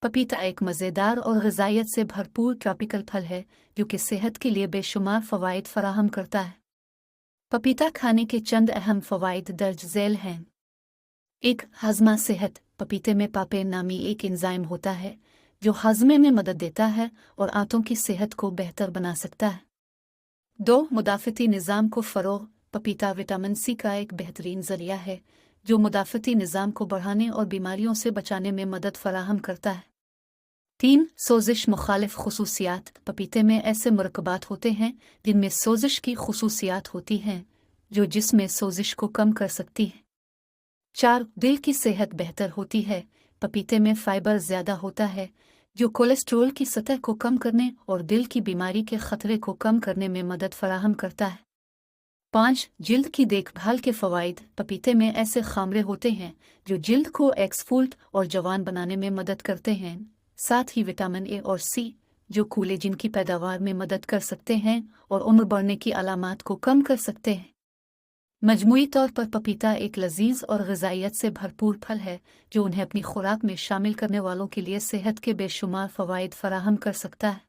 पपीता एक मज़ेदार और ग़िज़ाइयत से भरपूर ट्रॉपिकल फल है जो कि सेहत के लिए बेशुमार फ़वाइद फराहम करता है। पपीता खाने के चंद अहम फ़वाइद दर्ज झैल हैं। 1. हज़मा सेहत। पपीते में पापेन नामी एक एंजाइम होता है जो हज़मे में मदद देता है और आंतों की सेहत को बेहतर बना सकता है। 2. मुदाफ़ती निज़ाम को फ़रोग़। पपीता विटामिन सी का एक बेहतरीन ज़रिया है जो मुदाफ़ती निज़ाम को बढ़ाने और बीमारियों से बचाने में मदद फराहम करता है। 3. सोजिश मुखालिफ खुसूसियात। पपीते में ऐसे मरकबात होते हैं जिनमें सोजिश की खुसूसियात होती हैं जो जिस्म में सोजिश को कम कर सकती है। 4. दिल की सेहत बेहतर होती है। पपीते में फ़ाइबर ज़्यादा होता है जो कोलेस्ट्रॉल की सतह को कम करने और दिल की बीमारी के ख़तरे को कम करने में मदद फराहम करता है। 5. जिल्द की देखभाल के फ़वाइद। पपीते में ऐसे खामरे होते हैं जो जिल्द को एक्सफोल्ट और जवान बनाने में मदद करते हैं। साथ ही विटामिन ए और सी जो कोलेजन की पैदावार में मदद कर सकते हैं और उम्र बढ़ने की अलामात को कम कर सकते हैं। मजमूई तौर पर पपीता एक लजीज और ग़िज़ाइयत से भरपूर फल है जो उन्हें अपनी खुराक में शामिल करने वालों के लिए सेहत के बेशुमार फ़वाइद फराहम कर सकता है।